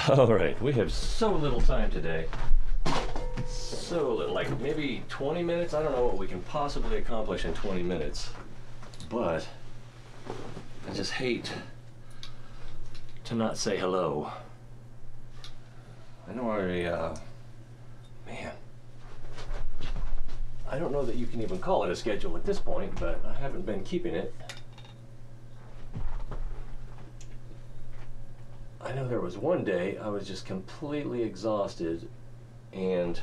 Alright, we have so little time today. So little, like maybe 20 minutes? I don't know what we can possibly accomplish in 20 minutes. But I just hate to not say hello. I know man. I don't know that you can even call it a schedule at this point, but I haven't been keeping it. I know there was one day I was just completely exhausted and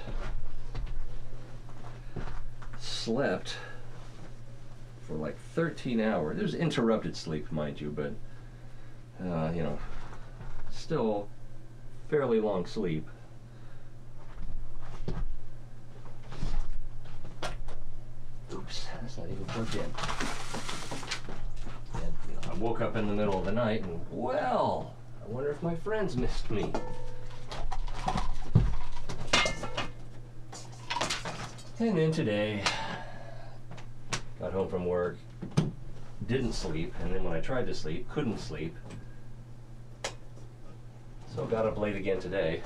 slept for like 13 hours. It was interrupted sleep, mind you, but you know, still fairly long sleep. Oops, that's not even plugged in. And, you know, I woke up in the middle of the night and, well, I wonder if my friends missed me. And then today, got home from work, didn't sleep, and then when I tried to sleep, couldn't sleep. So got up late again today.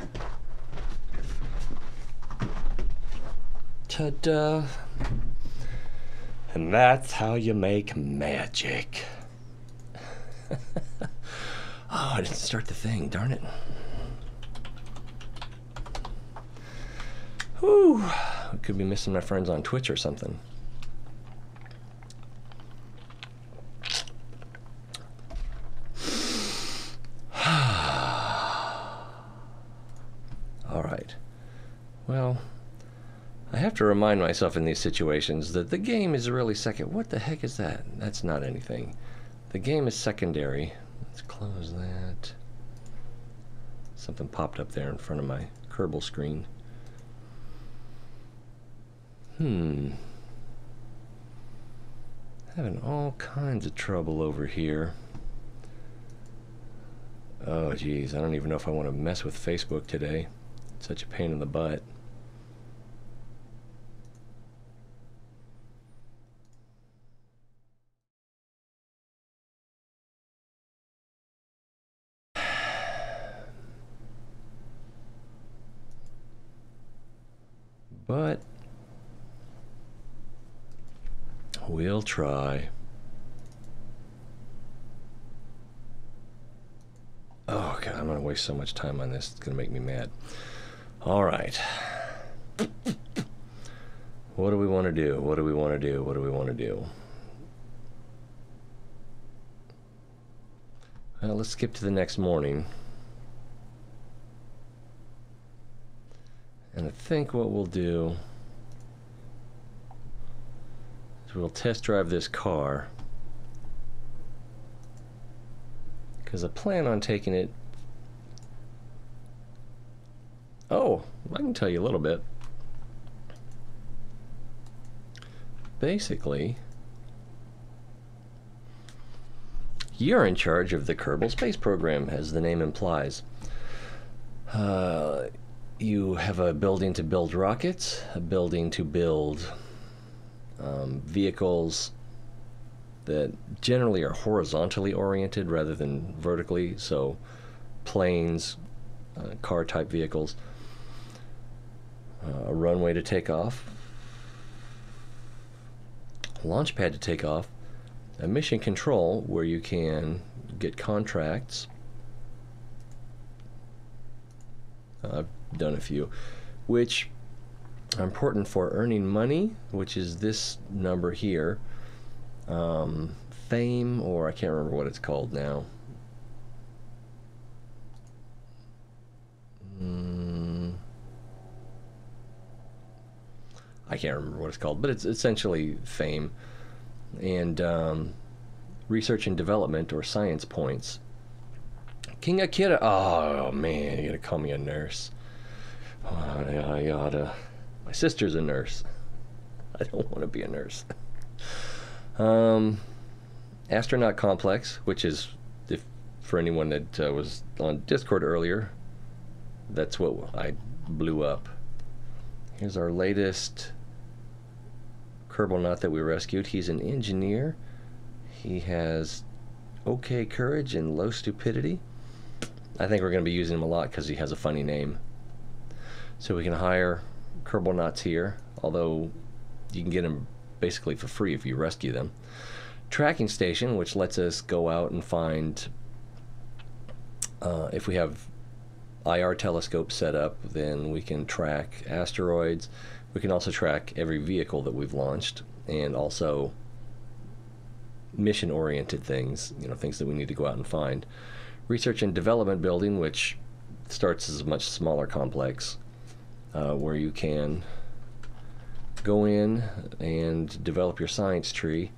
Ta-da! And that's how you make magic. Oh, I didn't start the thing, darn it. Whew, I could be missing my friends on Twitch or something. All right. Well, I have to remind myself in these situations that the game is really second. What the heck is that? That's not anything. The game is secondary. Let's close that. Something popped up there in front of my Kerbal screen. Having all kinds of trouble over here. Oh geez, I don't even know if I want to mess with Facebook today. It's such a pain in the butt. But we'll try. Oh God, I'm gonna waste so much time on this. It's gonna make me mad. All right. What do we want to do? What do we want to do? What do we want to do? Well, let's skip to the next morning. And I think what we'll do is we'll test drive this car, because I plan on taking it. Oh, I can tell you a little bit. Basically, you're in charge of the Kerbal Space Program, as the name implies. You have a building to build rockets, a building to build vehicles that generally are horizontally oriented rather than vertically, so planes, car-type vehicles, a runway to take off, a launch pad to take off, a mission control where you can get contracts. I've done a few, which are important for earning money, which is this number here. Fame, or I can't remember what it's called now. I can't remember what it's called, but it's essentially fame. And research and development, or science points. King Akira, oh man, you gotta call me a nurse. Oh, I gotta. My sister's a nurse. I don't want to be a nurse. Astronaut Complex, which is, if for anyone that was on Discord earlier, that's what I blew up. Here's our latest Kerbalnaut that we rescued. He's an engineer. He has okay courage and low stupidity. I think we're going to be using him a lot because he has a funny name. So we can hire Kerbal Knots here, although you can get them basically for free if you rescue them. Tracking station, which lets us go out and find, if we have IR telescopes set up, then we can track asteroids. We can also track every vehicle that we've launched, and also mission-oriented things, things that we need to go out and find. Research and development building, which starts as a much smaller complex, where you can go in and develop your science tree.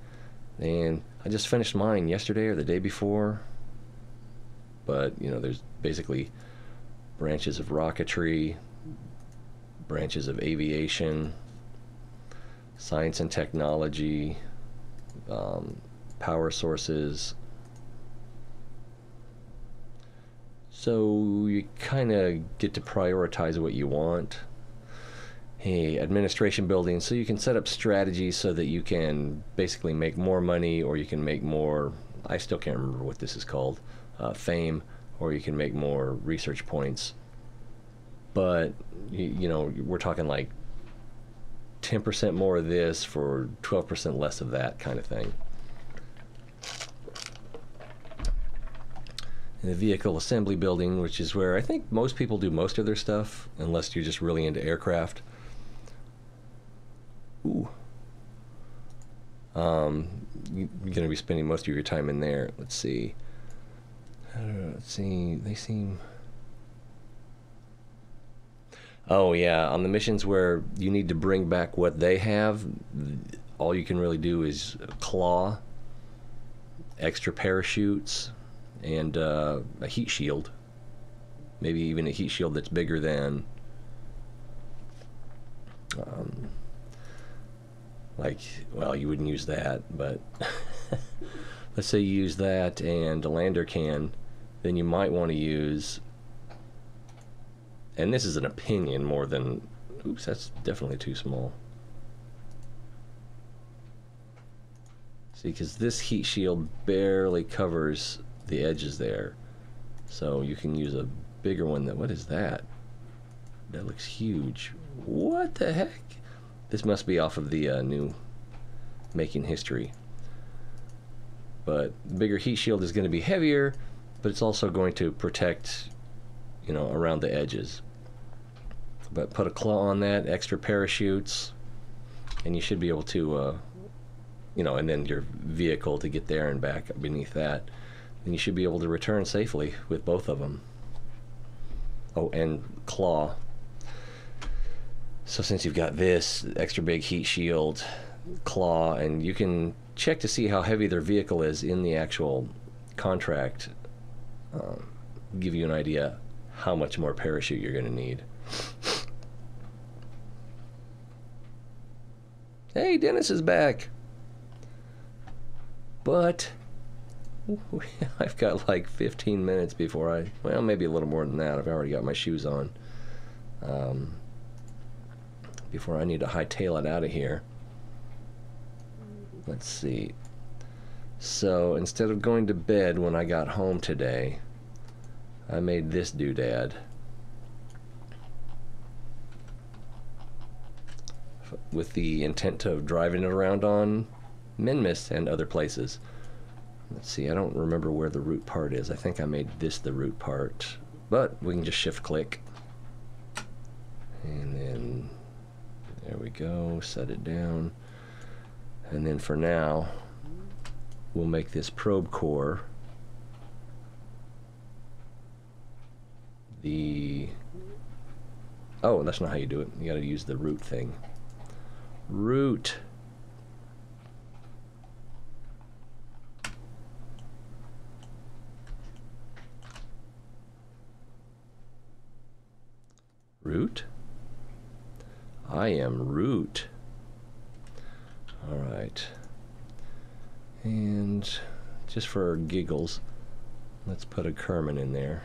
And I just finished mine yesterday or the day before, but there's basically branches of rocketry, branches of aviation, science and technology, power sources. So you kind of get to prioritize what you want. Hey, administration building, so you can set up strategies so that you can basically make more money, or you can make more, I still can't remember what this is called, fame, or you can make more research points. But we're talking like 10% more of this for 12% less of that kind of thing. In the vehicle assembly building, which is where I think most people do most of their stuff, unless you're just really into aircraft. Ooh. You're going to be spending most of your time in there. Let's see. Let's see. They seem... Oh, yeah. On the missions where you need to bring back what they have, all you can really do is claw, extra parachutes, and a heat shield. Maybe even a heat shield that's bigger than... well, you wouldn't use that, but let's say you use that and a lander can, then you might want to use, and this is an opinion more than, oops, that's definitely too small. See, because this heat shield barely covers the edges there, so you can use a bigger one. What is that? That looks huge. What the heck? This must be off of the new Making History. But the bigger heat shield is going to be heavier, but it's also going to protect, around the edges. But put a claw on that, extra parachutes, and you should be able to, and then your vehicle to get there and back beneath that. Then you should be able to return safely with both of them. Oh, and claw. So since you've got this extra big heat shield, claw, and you can check to see how heavy their vehicle is in the actual contract, give you an idea how much more parachute you're going to need. Hey, Dennis is back. But I've got like 15 minutes before well, maybe a little more than that. I've already got my shoes on. Before I need to hightail it out of here. Let's see. So instead of going to bed when I got home today, I made this doodad. With the intent of driving it around on Minmus and other places. Let's see, I don't remember where the root part is. I think I made this the root part. But we can just shift click. And then... there we go, set it down. And then for now, we'll make this probe core oh, that's not how you do it. You gotta use the root thing. Root. Root? I am root. Alright. And just for giggles, let's put a Kerman in there.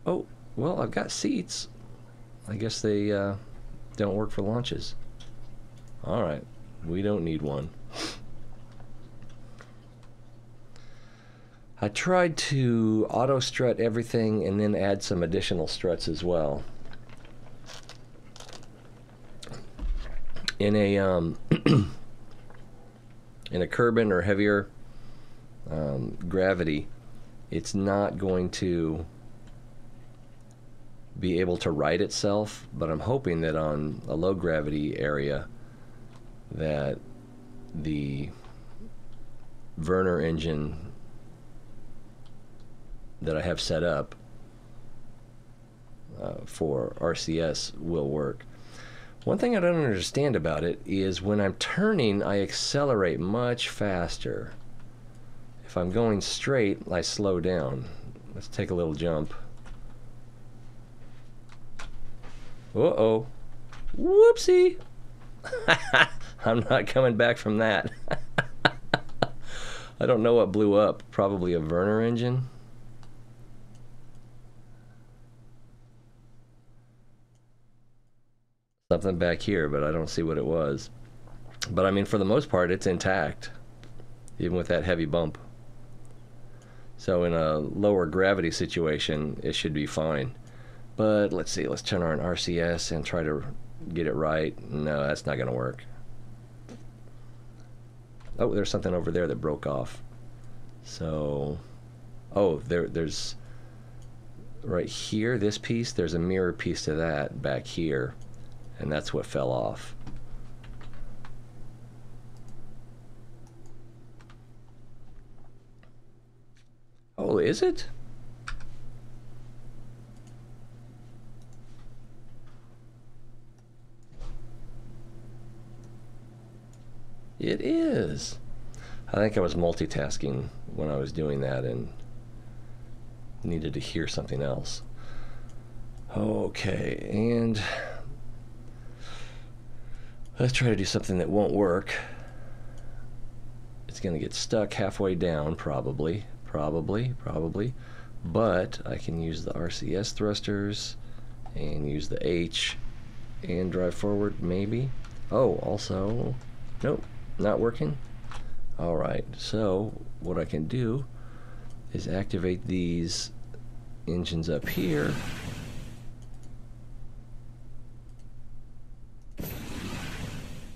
Oh, well, I've got seats. I guess they don't work for launches. Alright, we don't need one. I tried to auto strut everything and then add some additional struts as well. In a in a Kerbal or heavier gravity, it's not going to be able to right itself, but I'm hoping that on a low gravity area that the Werner engine that I have set up for RCS will work. One thing I don't understand about it is when I'm turning, I accelerate much faster. If I'm going straight, I slow down. Let's take a little jump. Uh-oh. Whoopsie. I'm not coming back from that. I don't know what blew up. Probably a Werner engine. Something back here, but I don't see what it was. But I mean, for the most part, it's intact, even with that heavy bump. So in a lower gravity situation, it should be fine. But let's see, let's turn on RCS and try to get it right. No, that's not going to work. Oh, there's something over there that broke off. So, oh, there's right here, this piece, there's a mirror piece to that back here, and that's what fell off. Oh, is it? It is. I think I was multitasking when I was doing that and needed to hear something else. Okay, and let's try to do something that won't work. It's going to get stuck halfway down, probably. But I can use the RCS thrusters and use the H and drive forward, maybe. Oh, also, nope, not working. All right, so what I can do is activate these engines up here.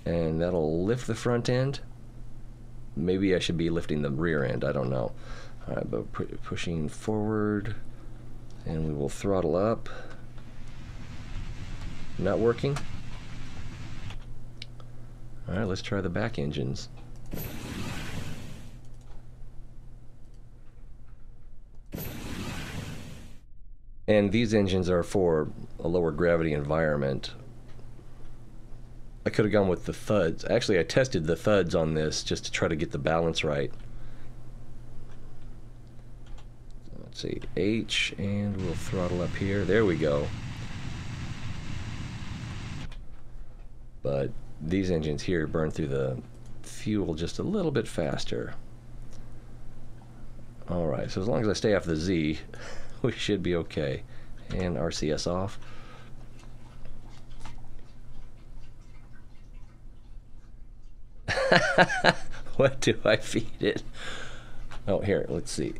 And that'll lift the front end. Maybe I should be lifting the rear end, I don't know. All right, but pushing forward, and we will throttle up. Not working. All right, let's try the back engines. And these engines are for a lower gravity environment. I could have gone with the thuds. Actually, I tested the thuds on this just to try to get the balance right. Let's see, H, and we'll throttle up here. There we go. But these engines here burn through the fuel just a little bit faster. All right, so as long as I stay off the Z, we should be okay. And RCS off. What do I feed it? Oh, here, let's see.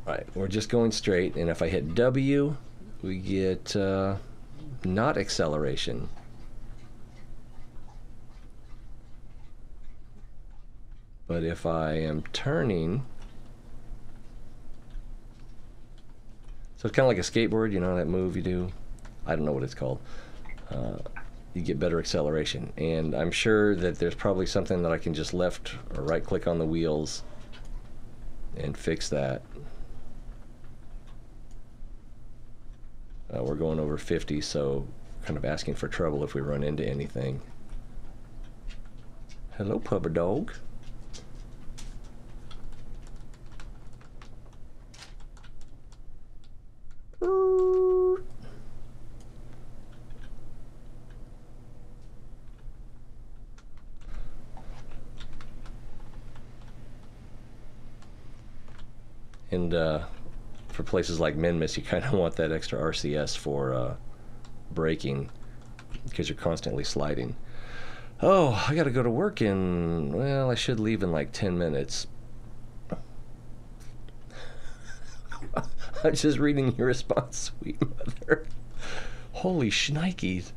Right, we're just going straight, and if I hit W, we get not acceleration. But if I am turning, so it's kind of like a skateboard, you know, that move you do? I don't know what it's called. You get better acceleration. And I'm sure that there's probably something that I can just left or right click on the wheels and fix that. We're going over 50, so kind of asking for trouble if we run into anything. Hello, pupper dog. And for places like Minmus, you kind of want that extra RCS for braking because you're constantly sliding. Oh, I got to go to work in, well, I should leave in like 10 minutes. I'm just reading your response, sweet mother. Holy shnikes.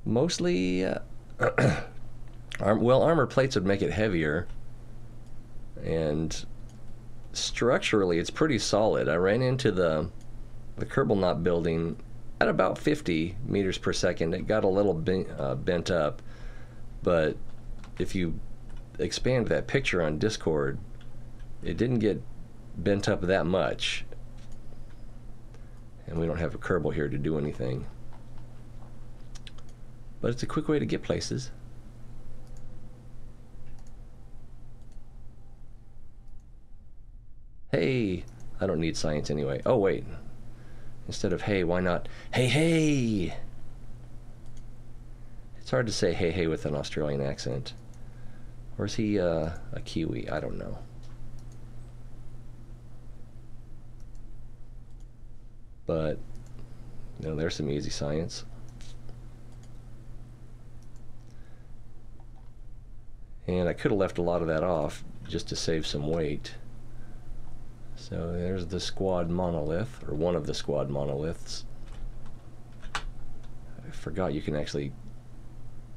Mostly, well, armor plates would make it heavier. And structurally, it's pretty solid. I ran into the Kerbal Knot building at about 50 meters per second. It got a little bent up, but if you expand that picture on Discord, it didn't get bent up that much. And we don't have a Kerbal here to do anything. But it's a quick way to get places. Hey, I don't need science anyway. Oh, wait. Instead of hey, why not hey, hey? It's hard to say hey, hey with an Australian accent. Or is he a Kiwi? I don't know. But, you know, there's some easy science. And I could have left a lot of that off just to save some weight. So there's the squad monolith, or one of the squad monoliths. I forgot you can actually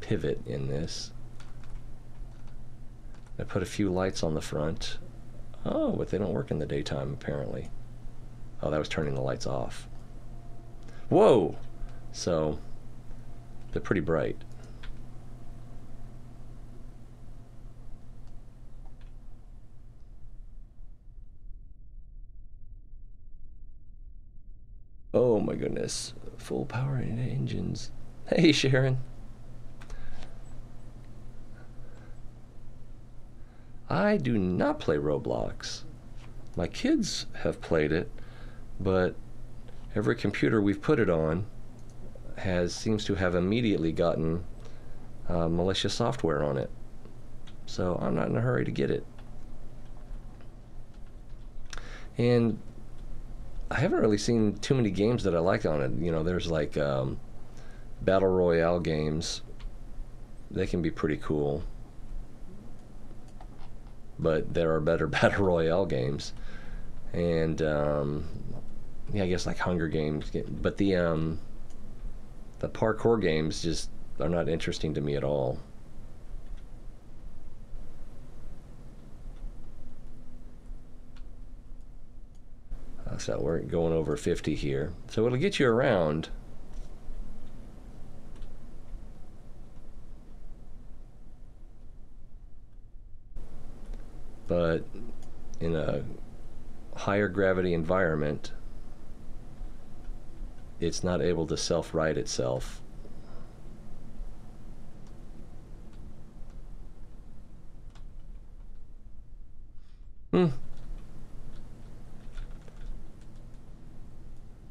pivot in this. I put a few lights on the front. Oh, but they don't work in the daytime, apparently. Oh, that was turning the lights off. Whoa! So, they're pretty bright. Oh my goodness. Full power in engines. Hey, Sharon. I do not play Roblox. My kids have played it, but every computer we've put it on seems to have immediately gotten malicious software on it. So I'm not in a hurry to get it. And I haven't really seen too many games that I like on it. You know, there's like Battle Royale games. They can be pretty cool. But there are better Battle Royale games. And yeah, I guess like Hunger Games. But the parkour games just are not interesting to me at all. So we're going over 50 here. So it'll get you around. But in a higher gravity environment, it's not able to self-right itself.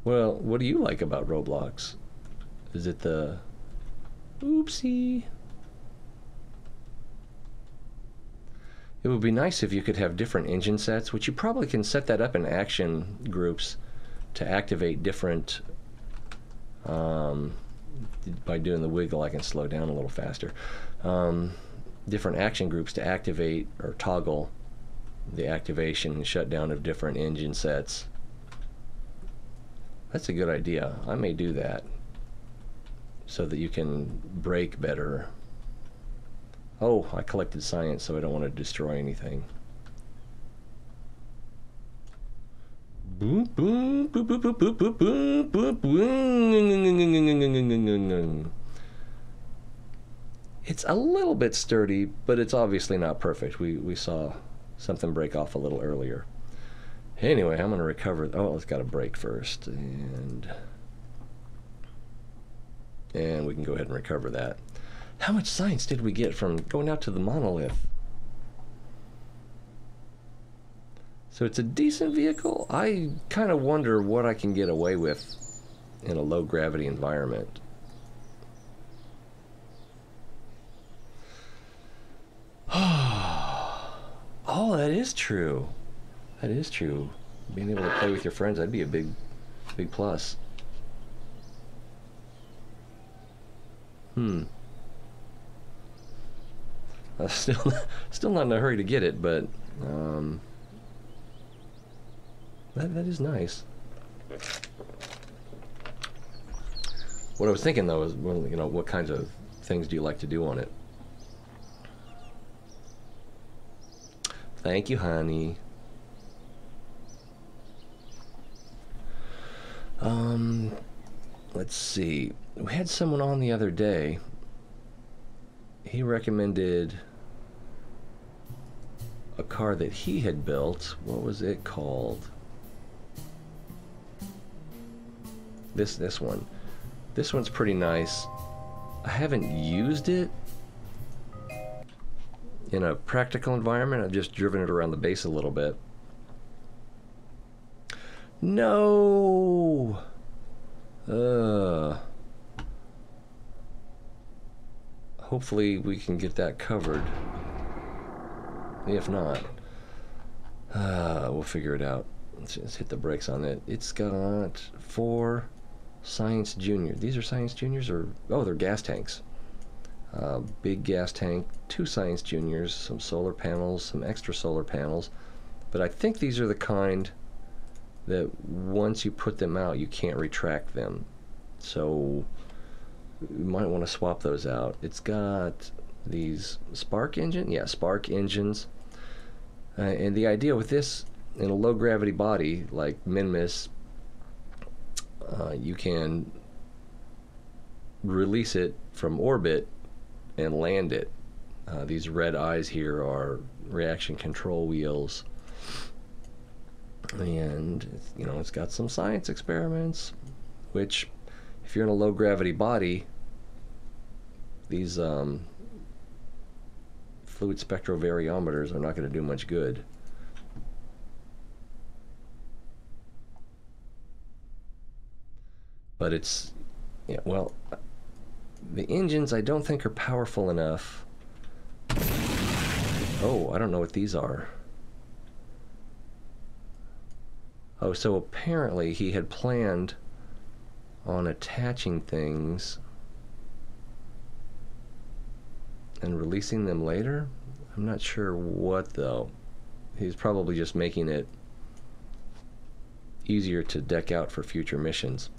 Well, what do you like about Roblox? Is it the... Oopsie. It would be nice if you could have different engine sets, which you probably can set that up in action groups to activate different... by doing the wiggle, I can slow down a little faster. Different action groups to activate or toggle the activation and shutdown of different engine sets. That's a good idea. I may do that so that you can brake better. Oh, I collected science, so I don't want to destroy anything. Boop, boop, boop, boop, boop, boop, boop, boop, boop. It's a little bit sturdy, but it's obviously not perfect. We saw something break off a little earlier. Anyway, I'm going to recover. Oh, it's got to break first. And we can go ahead and recover that. How much science did we get from going out to the monolith? So it's a decent vehicle. I kind of wonder what I can get away with in a low gravity environment. Oh, that is true. That is true. Being able to play with your friends, that'd be a big plus. Still not in a hurry to get it, but That is nice. What I was thinking though is, well, you know, what kinds of things do you like to do on it? Thank you, honey. Let's see. We had someone on the other day. He recommended a car that he had built. What was it called? This one. This one's pretty nice. I haven't used it in a practical environment. I've just driven it around the base a little bit. No. Hopefully we can get that covered. If not, we'll figure it out. Let's hit the brakes on it. It's got 4 Science Junior. These are Science Juniors, or oh, they're gas tanks. Big gas tank, 2 Science Juniors, some solar panels, some extra solar panels. But I think these are the kind that once you put them out, you can't retract them. So you might want to swap those out. It's got these spark engine, yeah, spark engines. And the idea with this, in a low gravity body like Minmus, you can release it from orbit and land it. These red eyes here are reaction control wheels, and you know, it's got some science experiments, which if you're in a low gravity body, these fluid spectrovariometers are not going to do much good. But it's, yeah, well, the engines I don't think are powerful enough. Oh, I don't know what these are. Oh, so apparently he had planned on attaching things and releasing them later. I'm not sure what though. He's probably just making it easier to deck out for future missions.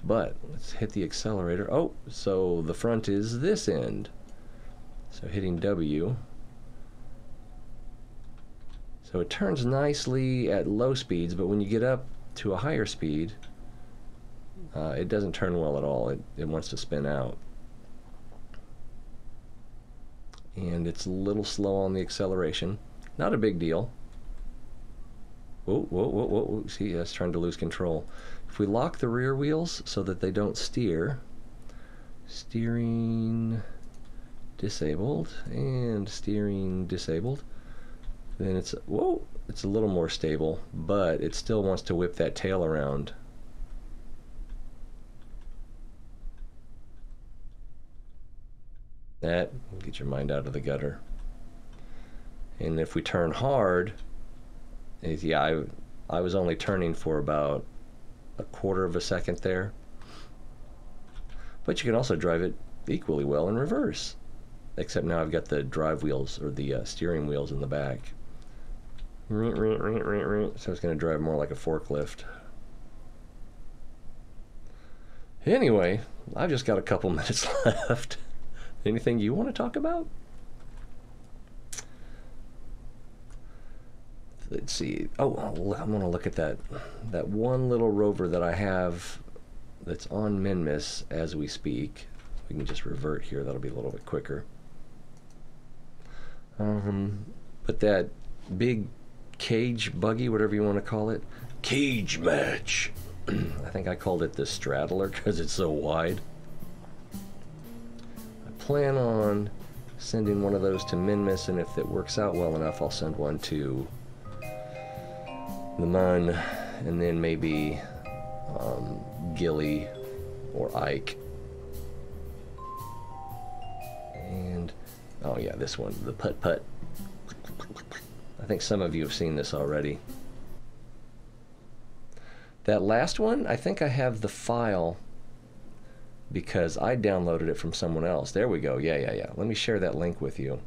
But let's hit the accelerator. Oh, so the front is this end. So hitting W. So it turns nicely at low speeds, but when you get up to a higher speed, it doesn't turn well at all. It wants to spin out. And it's a little slow on the acceleration. Not a big deal. Whoa, whoa, whoa, whoa. See, it's trying to lose control. If we lock the rear wheels so that they don't steer, steering disabled and steering disabled, then it's, whoa, it's a little more stable, but it still wants to whip that tail around. That will get your mind out of the gutter. And if we turn hard, yeah, I was only turning for about 1/4 of a second there. But you can also drive it equally well in reverse. Except now I've got the drive wheels, or the steering wheels in the back. So it's going to drive more like a forklift. Anyway, I've just got a couple minutes left. Anything you want to talk about? Let's see. Oh, I'm going to look at that one little rover that I have that's on Minmus as we speak. We can just revert here. That'll be a little bit quicker. But that big cage buggy, whatever you want to call it, cage match. I think I called it the straddler because it's so wide. I plan on sending one of those to Minmus, and if it works out well enough, I'll send one to the Mun, and then maybe Gilly or Ike. And oh yeah, this one, the Putt Putt. I think some of you have seen this already. That last one, I think I have the file because I downloaded it from someone else. There we go. Yeah. Let me share that link with you.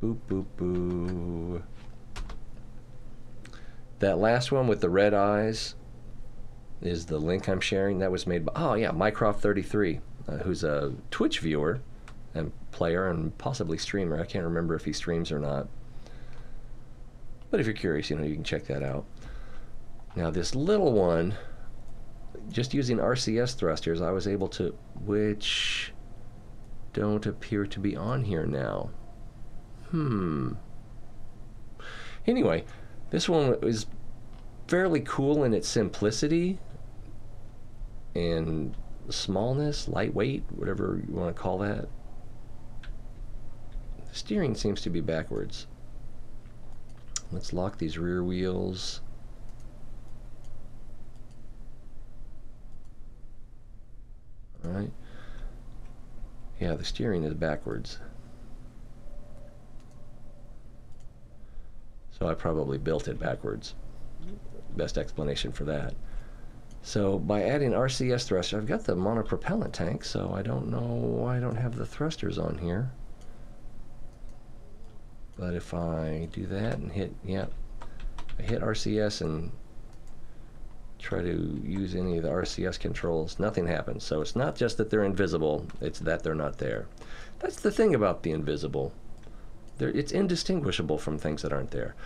Boop, boop, boo. That last one with the red eyes is the link I'm sharing. That was made by, oh yeah, Mycroft33, who's a Twitch viewer and player and possibly streamer. I can't remember if he streams or not. But if you're curious, you can check that out. Now this little one, just using RCS thrusters, I was able to, which don't appear to be on here now. Anyway, this one is fairly cool in its simplicity and smallness, lightweight, whatever you want to call that. The steering seems to be backwards. Let's lock these rear wheels. All right. Yeah, the steering is backwards. So I probably built it backwards. Best explanation for that. So by adding RCS thruster, I've got the monopropellant tank, so I don't know why I don't have the thrusters on here. But if I do that and hit, yeah, I hit RCS and try to use any of the RCS controls, nothing happens. So it's not just that they're invisible, it's that they're not there. That's the thing about the invisible. It's indistinguishable from things that aren't there.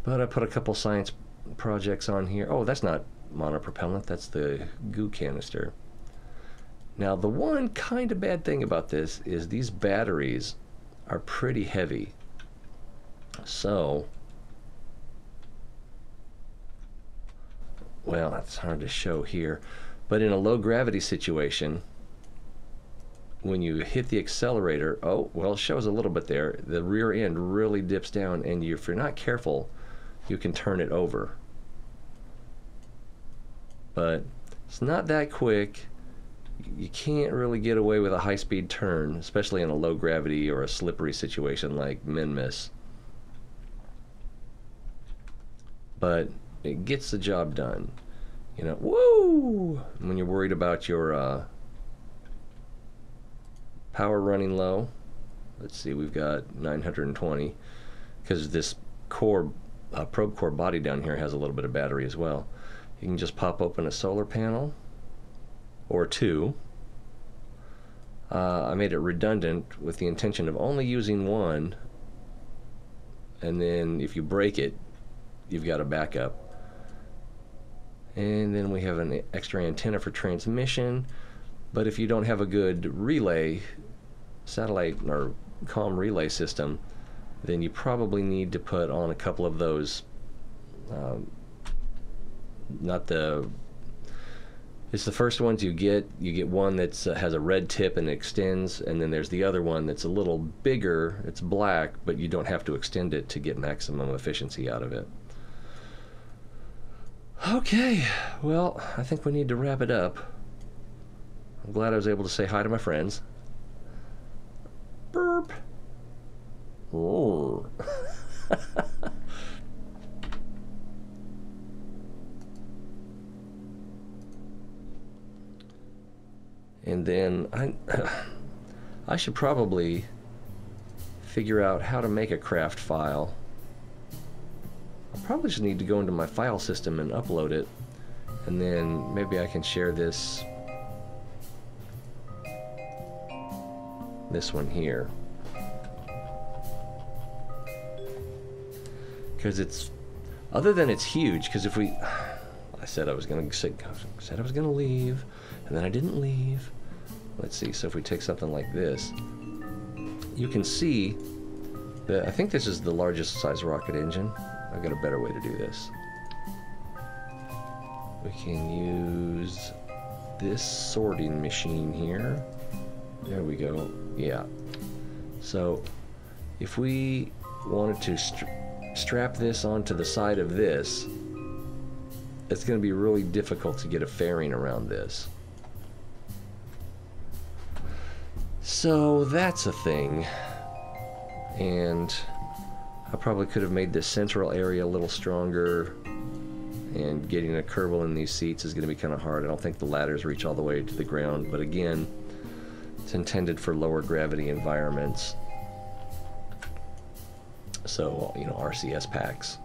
But I put a couple science projects on here. Oh, that's not monopropellant, that's the goo canister. Now the one kind of bad thing about this is these batteries are pretty heavy. So, well, that's hard to show here, but in a low gravity situation, when you hit the accelerator, oh, well, it shows a little bit there, the rear end really dips down, and if you're not careful, you can turn it over. But it's not that quick. You can't really get away with a high-speed turn, especially in a low gravity or a slippery situation like Minmus. But it gets the job done. Woo! When you're worried about your power running low, let's see, we've got 920, because this core, probe core body down here has a little bit of battery as well. You can just pop open a solar panel, or two. I made it redundant with the intention of only using one, and then if you break it, you've got a backup. And then we have an extra antenna for transmission, but if you don't have a good relay, satellite or comm relay system, then you probably need to put on a couple of those, it's the first ones you get one that's has a red tip and extends, and then there's the other one that's a little bigger, it's black, but you don't have to extend it to get maximum efficiency out of it. Okay, well, I think we need to wrap it up. I'm glad I was able to say hi to my friends. Burp. Oh. And then I should probably figure out how to make a craft file. I probably just need to go into my file system and upload it, and then maybe I can share this one here, because it's, other than it's huge, because if we, I said I was gonna leave, and then I didn't leave. Let's see, so if we take something like this, you can see that I think this is the largest size rocket engine. I've got a better way to do this. We can use this sorting machine here. There we go. Yeah. So if we wanted to strap this onto the side of this, it's going to be really difficult to get a fairing around this. So that's a thing. And I probably could have made this central area a little stronger, and getting a Kerbal in these seats is going to be kind of hard. I don't think the ladders reach all the way to the ground, but again, it's intended for lower gravity environments. So, RCS packs.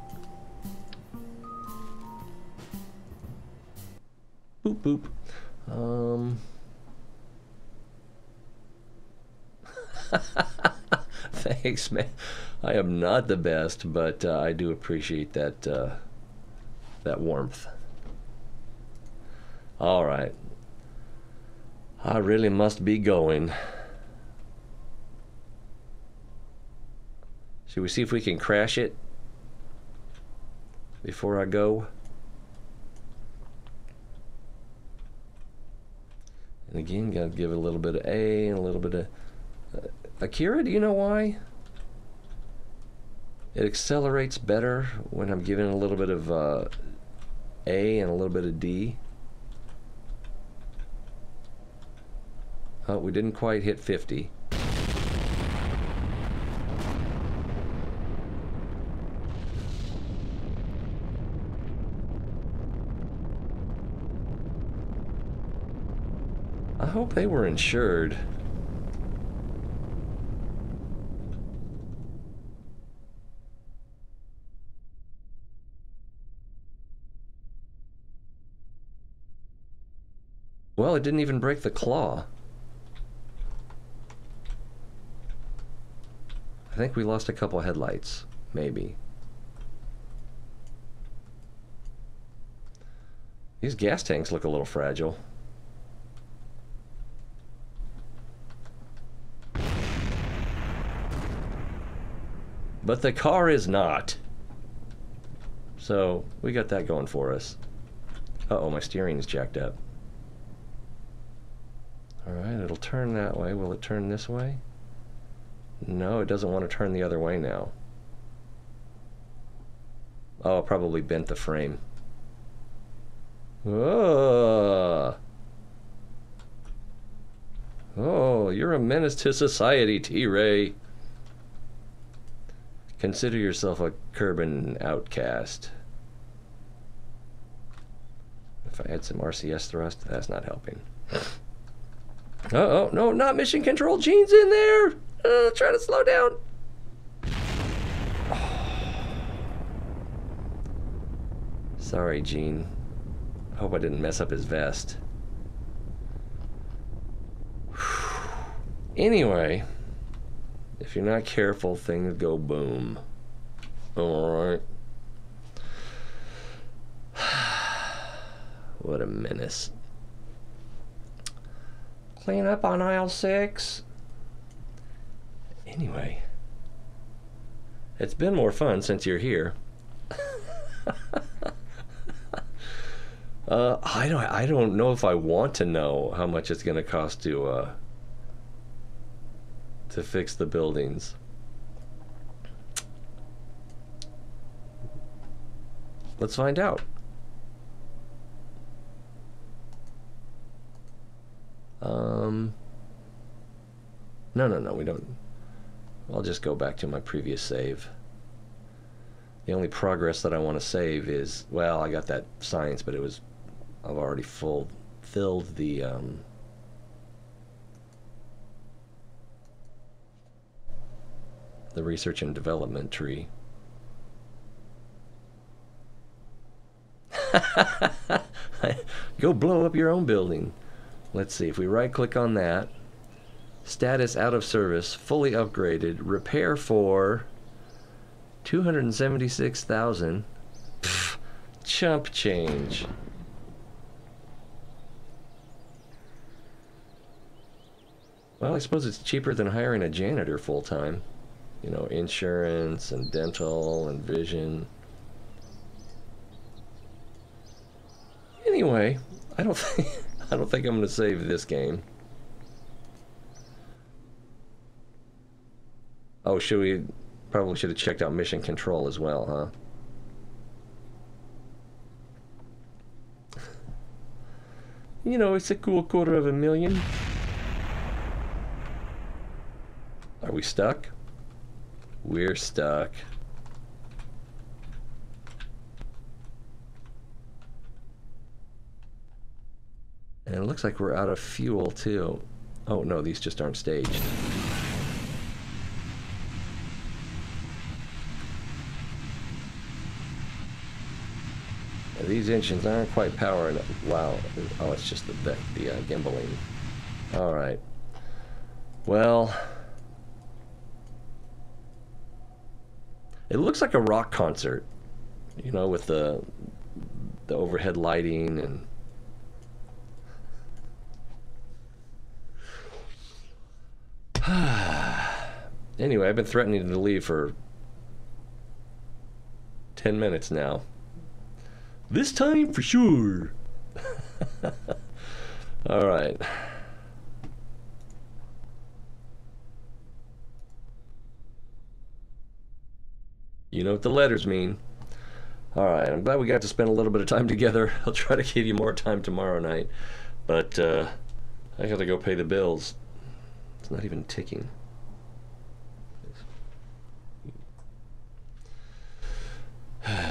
Boop, boop. Thanks, man. I am not the best, but I do appreciate that that warmth. All right. I really must be going. Should we see if we can crash it before I go? And again, gotta give it a little bit of A and a little bit of... Akira, do you know why? It accelerates better when I'm giving a little bit of A and a little bit of D. Oh, we didn't quite hit 50. I hope they were insured. Well, it didn't even break the claw. I think we lost a couple headlights, maybe. These gas tanks look a little fragile. But the car is not. So, we got that going for us. Uh-oh, my steering is jacked up. Alright, it'll turn that way. Will it turn this way? No, it doesn't want to turn the other way now. Oh, it probably bent the frame. Oh, you're a menace to society, T-Ray. Consider yourself a Kerbal outcast. If I had some RCS thrust, that's not helping. Uh-oh, no, not mission control. Gene's in there. Try to slow down. Sorry, Gene. Hope I didn't mess up his vest. Anyway, if you're not careful, things go boom. Alright. What a menace. Clean up on aisle 6. Anyway, it's been more fun since you're here. I don't know if I want to know how much it's going to cost to fix the buildings. Let's find out. No, we don't. I'll just go back to my previous save. The only progress that I want to save is, well, I got that science, but it was, I've already filled the research and development tree. Go blow up your own building. Let's see, if we right click on that, status out of service, fully upgraded, repair for 276,000. Chump change. Well, I suppose it's cheaper than hiring a janitor full time. You know, insurance and dental and vision. Anyway, I don't think I'm going to save this game. Oh, probably should have checked out mission control as well, huh? You know, it's a cool $250,000. Are we stuck? We're stuck. And it looks like we're out of fuel, too. Oh, no, these just aren't staged. These engines aren't quite powering. Wow. Oh, it's just the gimbaling. All right. Well, it looks like a rock concert, you know, with the overhead lighting and. Anyway, I've been threatening to leave for 10 minutes now. This time for sure. All right. You know what the letters mean. All right, I'm glad we got to spend a little bit of time together. I'll try to give you more time tomorrow night. But I gotta go pay the bills. It's not even ticking.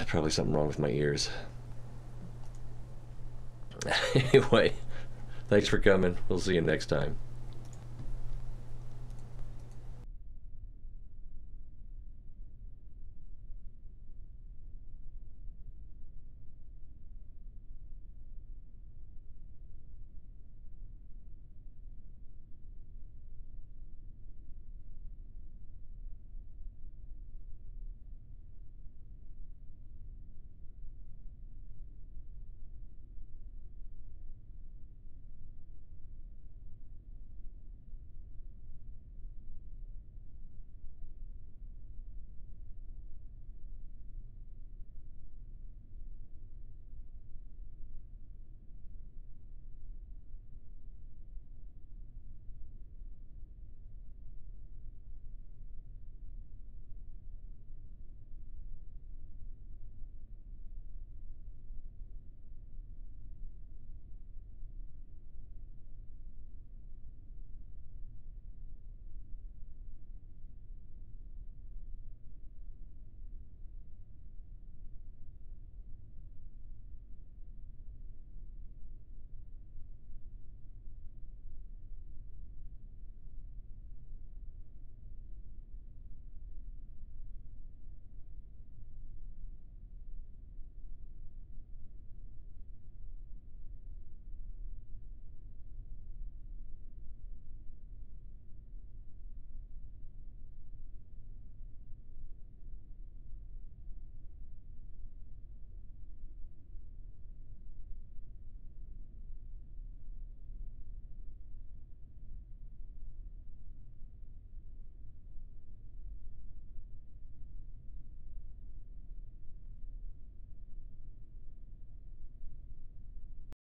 Probably something wrong with my ears. Anyway, thanks for coming. We'll see you next time.